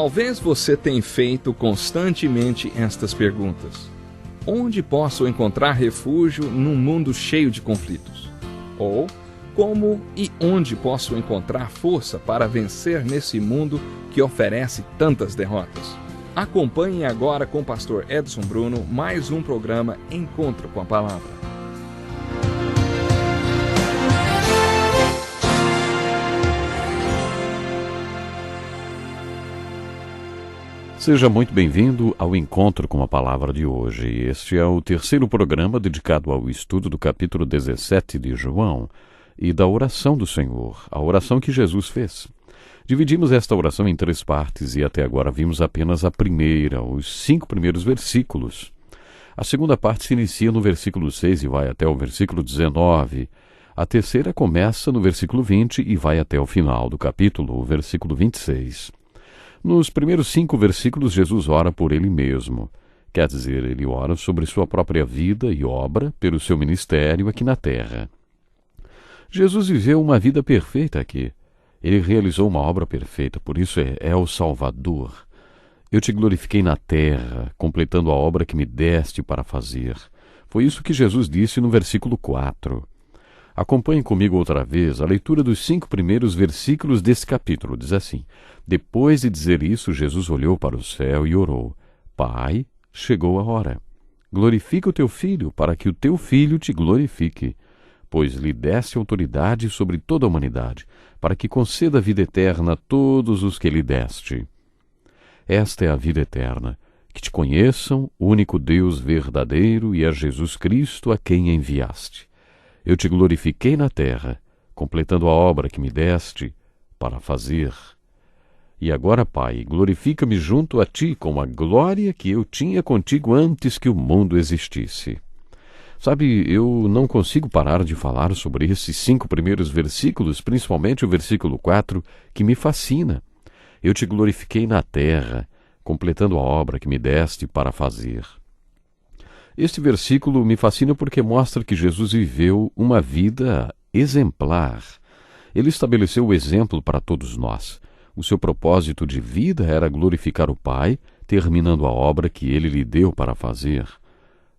Talvez você tenha feito constantemente estas perguntas. Onde posso encontrar refúgio num mundo cheio de conflitos? Ou, como e onde posso encontrar força para vencer nesse mundo que oferece tantas derrotas? Acompanhe agora com o pastor Edson Bruno mais um programa Encontro com a Palavra. Seja muito bem-vindo ao Encontro com a Palavra de hoje. Este é o terceiro programa dedicado ao estudo do capítulo 17 de João e da oração do Senhor, a oração que Jesus fez. Dividimos esta oração em 3 partes e até agora vimos apenas a primeira, os 5 primeiros versículos. A segunda parte se inicia no versículo 6 e vai até o versículo 19. A terceira começa no versículo 20 e vai até o final do capítulo, o versículo 26. Nos primeiros 5 versículos, Jesus ora por ele mesmo. Quer dizer, ele ora sobre sua própria vida e obra pelo seu ministério aqui na terra. Jesus viveu uma vida perfeita aqui. Ele realizou uma obra perfeita, por isso é o Salvador. Eu te glorifiquei na terra, completando a obra que me deste para fazer. Foi isso que Jesus disse no versículo 4. Acompanhe comigo outra vez a leitura dos 5 primeiros versículos desse capítulo. Diz assim: Depois de dizer isso, Jesus olhou para o céu e orou: Pai, chegou a hora. Glorifica o teu Filho, para que o teu Filho te glorifique, pois lhe deste autoridade sobre toda a humanidade, para que conceda a vida eterna a todos os que lhe deste. Esta é a vida eterna, que te conheçam, o único Deus verdadeiro, e a Jesus Cristo a quem enviaste. Eu te glorifiquei na terra, completando a obra que me deste para fazer. E agora, Pai, glorifica-me junto a ti com a glória que eu tinha contigo antes que o mundo existisse. Sabe, eu não consigo parar de falar sobre esses 5 primeiros versículos, principalmente o versículo 4, que me fascina. Eu te glorifiquei na terra, completando a obra que me deste para fazer. Este versículo me fascina porque mostra que Jesus viveu uma vida exemplar. Ele estabeleceu o exemplo para todos nós. O seu propósito de vida era glorificar o Pai, terminando a obra que ele lhe deu para fazer.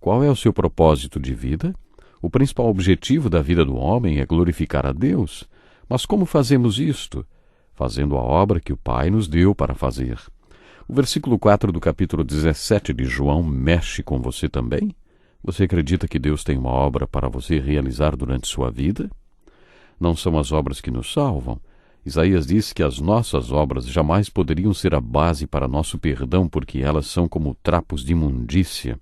Qual é o seu propósito de vida? O principal objetivo da vida do homem é glorificar a Deus. Mas como fazemos isto? Fazendo a obra que o Pai nos deu para fazer. O versículo 4 do capítulo 17 de João mexe com você também? Você acredita que Deus tem uma obra para você realizar durante sua vida? Não são as obras que nos salvam. Isaías diz que as nossas obras jamais poderiam ser a base para nosso perdão, porque elas são como trapos de imundícia.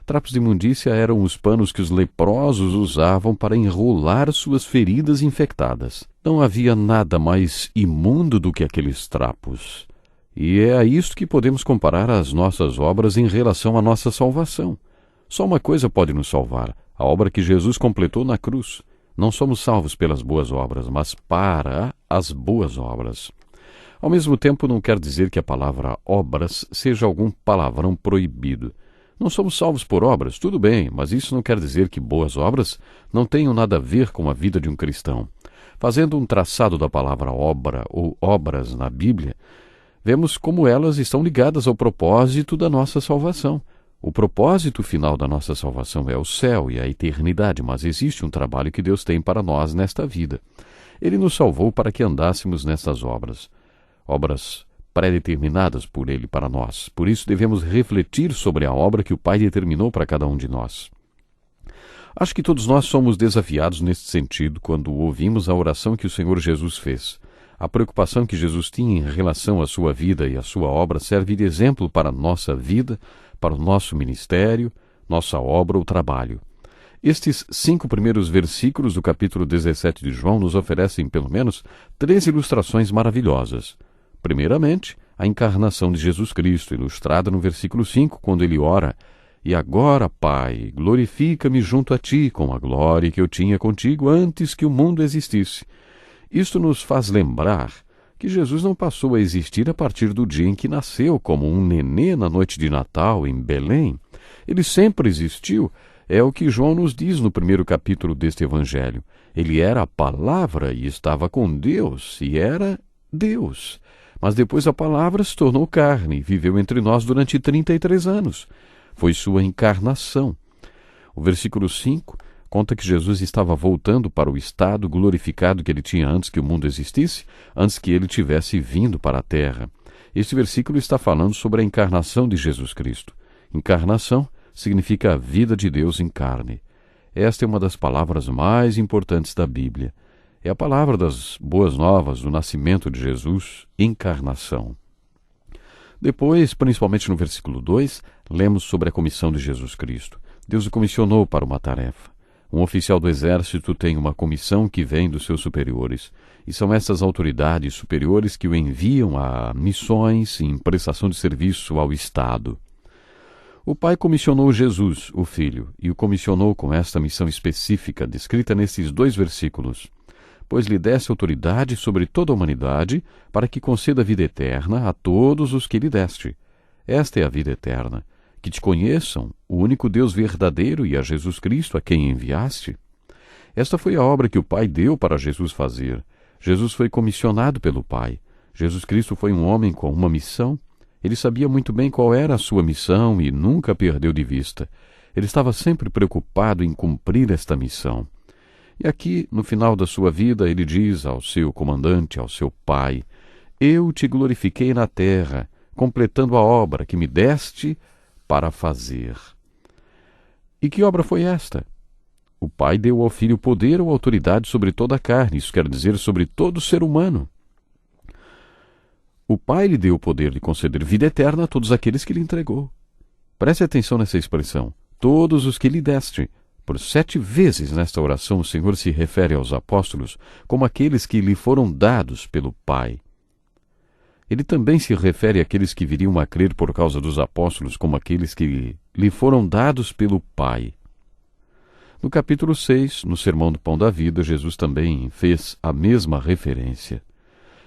Trapos de imundícia eram os panos que os leprosos usavam para enrolar suas feridas infectadas. Não havia nada mais imundo do que aqueles trapos. E é a isto que podemos comparar as nossas obras em relação à nossa salvação. Só uma coisa pode nos salvar: a obra que Jesus completou na cruz. Não somos salvos pelas boas obras, mas para as boas obras. Ao mesmo tempo, não quer dizer que a palavra obras seja algum palavrão proibido. Não somos salvos por obras, tudo bem, mas isso não quer dizer que boas obras não tenham nada a ver com a vida de um cristão. Fazendo um traçado da palavra obra ou obras na Bíblia, vemos como elas estão ligadas ao propósito da nossa salvação. O propósito final da nossa salvação é o céu e a eternidade, mas existe um trabalho que Deus tem para nós nesta vida. Ele nos salvou para que andássemos nessas obras. Obras pré-determinadas por Ele para nós. Por isso devemos refletir sobre a obra que o Pai determinou para cada um de nós. Acho que todos nós somos desafiados neste sentido quando ouvimos a oração que o Senhor Jesus fez. A preocupação que Jesus tinha em relação à sua vida e à sua obra serve de exemplo para a nossa vida, para o nosso ministério, nossa obra ou trabalho. Estes 5 primeiros versículos do capítulo 17 de João nos oferecem pelo menos 3 ilustrações maravilhosas. Primeiramente, a encarnação de Jesus Cristo, ilustrada no versículo 5, quando ele ora: E agora, Pai, glorifica-me junto a ti com a glória que eu tinha contigo antes que o mundo existisse. Isto nos faz lembrar que Jesus não passou a existir a partir do dia em que nasceu como um nenê na noite de Natal em Belém. Ele sempre existiu. É o que João nos diz no primeiro capítulo deste Evangelho. Ele era a Palavra e estava com Deus, e era Deus. Mas depois a palavra se tornou carne e viveu entre nós durante 33 anos. Foi sua encarnação. O versículo 5 conta que Jesus estava voltando para o estado glorificado que ele tinha antes que o mundo existisse, antes que ele tivesse vindo para a terra. Este versículo está falando sobre a encarnação de Jesus Cristo. Encarnação significa a vida de Deus em carne. Esta é uma das palavras mais importantes da Bíblia. É a palavra das boas novas do nascimento de Jesus, encarnação. Depois, principalmente no versículo 2, lemos sobre a comissão de Jesus Cristo. Deus o comissionou para uma tarefa. Um oficial do exército tem uma comissão que vem dos seus superiores, e são essas autoridades superiores que o enviam a missões em prestação de serviço ao Estado. O Pai comissionou Jesus, o Filho, e o comissionou com esta missão específica, descrita nesses 2 versículos. Pois lhe desse autoridade sobre toda a humanidade, para que conceda vida eterna a todos os que lhe deste. Esta é a vida eterna, que te conheçam, o único Deus verdadeiro e a Jesus Cristo a quem enviaste. Esta foi a obra que o Pai deu para Jesus fazer. Jesus foi comissionado pelo Pai. Jesus Cristo foi um homem com uma missão. Ele sabia muito bem qual era a sua missão e nunca a perdeu de vista. Ele estava sempre preocupado em cumprir esta missão. E aqui, no final da sua vida, ele diz ao seu comandante, ao seu pai: Eu te glorifiquei na terra, completando a obra que me deste para fazer. E que obra foi esta? O Pai deu ao Filho poder ou autoridade sobre toda a carne, isso quer dizer sobre todo ser humano. O Pai lhe deu o poder de conceder vida eterna a todos aqueles que lhe entregou. Preste atenção nessa expressão, todos os que lhe deste. Por 7 vezes nesta oração o Senhor se refere aos apóstolos como aqueles que lhe foram dados pelo Pai. Ele também se refere àqueles que viriam a crer por causa dos apóstolos como aqueles que lhe foram dados pelo Pai. No capítulo 6, no Sermão do Pão da Vida, Jesus também fez a mesma referência.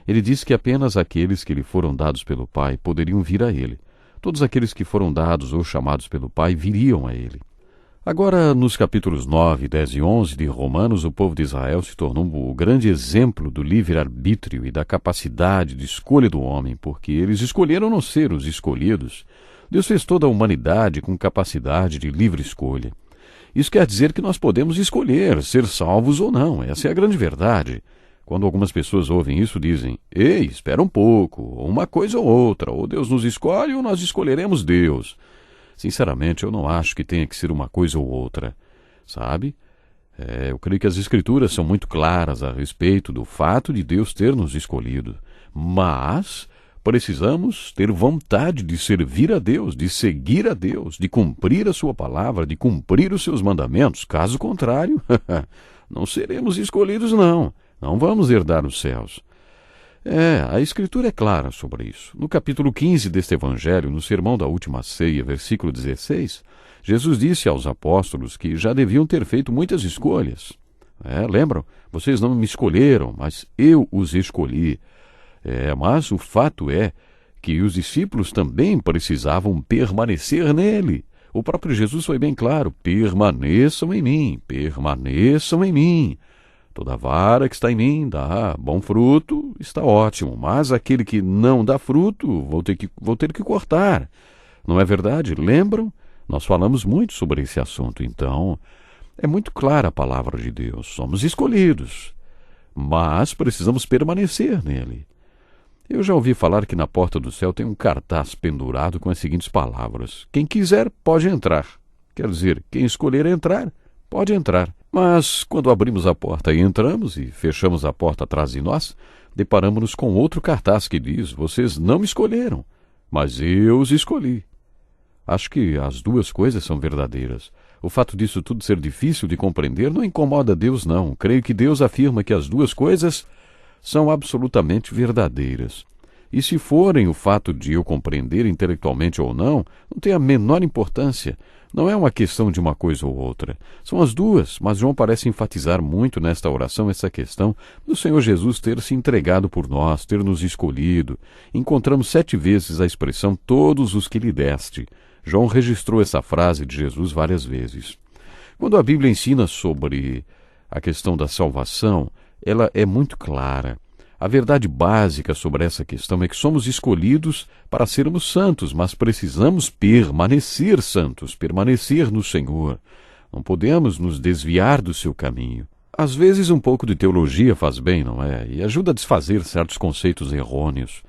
Ele diz que apenas aqueles que lhe foram dados pelo Pai poderiam vir a ele. Todos aqueles que foram dados ou chamados pelo Pai viriam a ele. Agora, nos capítulos 9, 10 e 11 de Romanos, o povo de Israel se tornou o grande exemplo do livre-arbítrio e da capacidade de escolha do homem, porque eles escolheram não ser os escolhidos. Deus fez toda a humanidade com capacidade de livre escolha. Isso quer dizer que nós podemos escolher ser salvos ou não. Essa é a grande verdade. Quando algumas pessoas ouvem isso, dizem: Ei, espera um pouco, ou uma coisa ou outra, ou Deus nos escolhe ou nós escolheremos Deus. Sinceramente, eu não acho que tenha que ser uma coisa ou outra, sabe? Eu creio que as Escrituras são muito claras a respeito do fato de Deus ter nos escolhido, mas precisamos ter vontade de servir a Deus, de seguir a Deus, de cumprir a sua palavra, de cumprir os seus mandamentos. Caso contrário, não seremos escolhidos, não. Não vamos herdar os céus. A Escritura é clara sobre isso. No capítulo 15 deste Evangelho, no Sermão da Última Ceia, versículo 16, Jesus disse aos apóstolos que já deviam ter feito muitas escolhas. Lembram? Vocês não me escolheram, mas eu os escolhi. Mas o fato é que os discípulos também precisavam permanecer nele. O próprio Jesus foi bem claro: permaneçam em mim, permaneçam em mim. Toda vara que está em mim dá bom fruto, está ótimo, mas aquele que não dá fruto, vou ter que cortar. Não é verdade? Lembram? Nós falamos muito sobre esse assunto, então é muito clara a palavra de Deus. Somos escolhidos, mas precisamos permanecer nele. Eu já ouvi falar que na porta do céu tem um cartaz pendurado com as seguintes palavras: quem quiser pode entrar. Quer dizer, quem escolher entrar, pode entrar. Mas, quando abrimos a porta e entramos e fechamos a porta atrás de nós, deparamos-nos com outro cartaz que diz: vocês não me escolheram, mas eu os escolhi. Acho que as duas coisas são verdadeiras. O fato disso tudo ser difícil de compreender não incomoda Deus, não. Creio que Deus afirma que as duas coisas são absolutamente verdadeiras. E se forem o fato de eu compreender intelectualmente ou não tem a menor importância. Não é uma questão de uma coisa ou outra. São as duas, mas João parece enfatizar muito nesta oração essa questão do Senhor Jesus ter se entregado por nós, ter nos escolhido. Encontramos 7 vezes a expressão todos os que lhe deste. João registrou essa frase de Jesus várias vezes. Quando a Bíblia ensina sobre a questão da salvação, ela é muito clara. A verdade básica sobre essa questão é que somos escolhidos para sermos santos, mas precisamos permanecer santos, permanecer no Senhor. Não podemos nos desviar do seu caminho. Às vezes um pouco de teologia faz bem, não é? E ajuda a desfazer certos conceitos errôneos.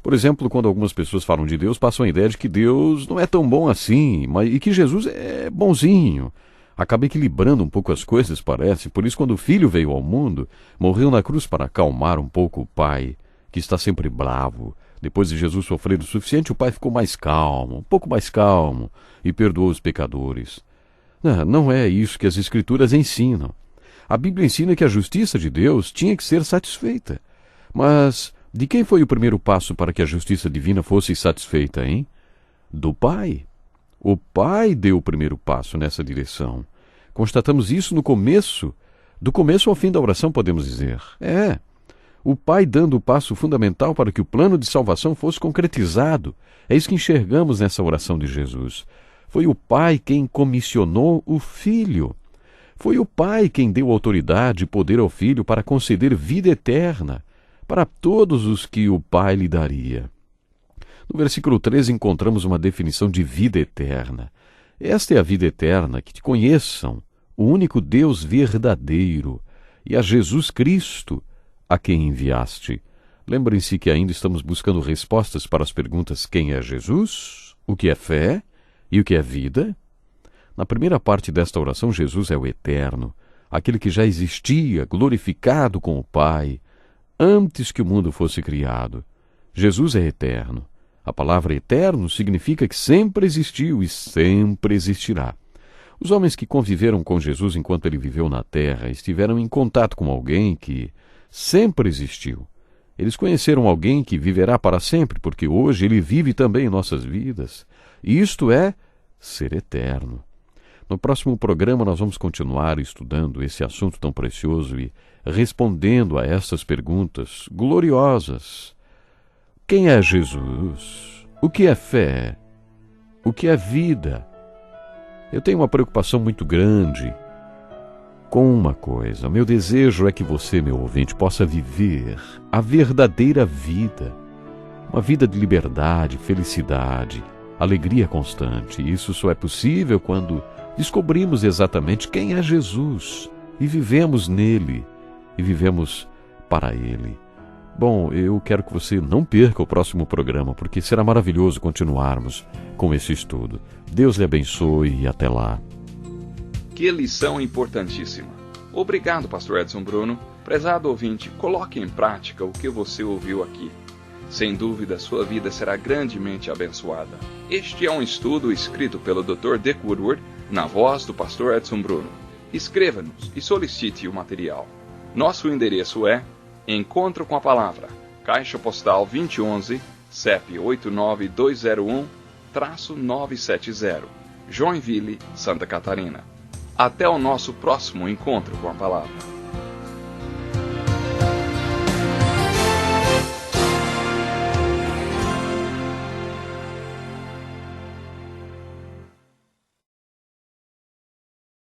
Por exemplo, quando algumas pessoas falam de Deus, passam a ideia de que Deus não é tão bom assim, e que Jesus é bonzinho. Acaba equilibrando um pouco as coisas, parece. Por isso, quando o Filho veio ao mundo, morreu na cruz para acalmar um pouco o Pai, que está sempre bravo. Depois de Jesus sofrer o suficiente, o Pai ficou mais calmo, um pouco mais calmo, e perdoou os pecadores. Não é isso que as Escrituras ensinam. A Bíblia ensina que a justiça de Deus tinha que ser satisfeita. Mas de quem foi o primeiro passo para que a justiça divina fosse satisfeita, hein? Do Pai. O Pai deu o primeiro passo nessa direção. Constatamos isso no começo. Do começo ao fim da oração, podemos dizer. O Pai dando o passo fundamental para que o plano de salvação fosse concretizado. É isso que enxergamos nessa oração de Jesus. Foi o Pai quem comissionou o Filho. Foi o Pai quem deu autoridade e poder ao Filho para conceder vida eterna para todos os que o Pai lhe daria. No versículo 13 encontramos uma definição de vida eterna. Esta é a vida eterna, que te conheçam, o único Deus verdadeiro, e a Jesus Cristo, a quem enviaste. Lembrem-se que ainda estamos buscando respostas para as perguntas: quem é Jesus? O que é fé? E o que é vida? Na primeira parte desta oração, Jesus é o Eterno, aquele que já existia, glorificado com o Pai, antes que o mundo fosse criado. Jesus é eterno. A palavra eterno significa que sempre existiu e sempre existirá. Os homens que conviveram com Jesus enquanto ele viveu na terra estiveram em contato com alguém que sempre existiu. Eles conheceram alguém que viverá para sempre, porque hoje ele vive também em nossas vidas. E isto é ser eterno. No próximo programa nós vamos continuar estudando esse assunto tão precioso e respondendo a estas perguntas gloriosas. Quem é Jesus? O que é fé? O que é vida? Eu tenho uma preocupação muito grande com uma coisa. Meu desejo é que você, meu ouvinte, possa viver a verdadeira vida. Uma vida de liberdade, felicidade, alegria constante. Isso só é possível quando descobrimos exatamente quem é Jesus e vivemos nele e vivemos para ele. Bom, eu quero que você não perca o próximo programa, porque será maravilhoso continuarmos com esse estudo. Deus lhe abençoe e até lá. Que lição importantíssima. Obrigado, Pastor Edson Bruno. Prezado ouvinte, coloque em prática o que você ouviu aqui. Sem dúvida, sua vida será grandemente abençoada. Este é um estudo escrito pelo Dr. Dick Woodward, na voz do Pastor Edson Bruno. Escreva-nos e solicite o material. Nosso endereço é Encontro com a Palavra, Caixa Postal 2011, CEP 89201-970, Joinville, Santa Catarina. Até o nosso próximo Encontro com a Palavra.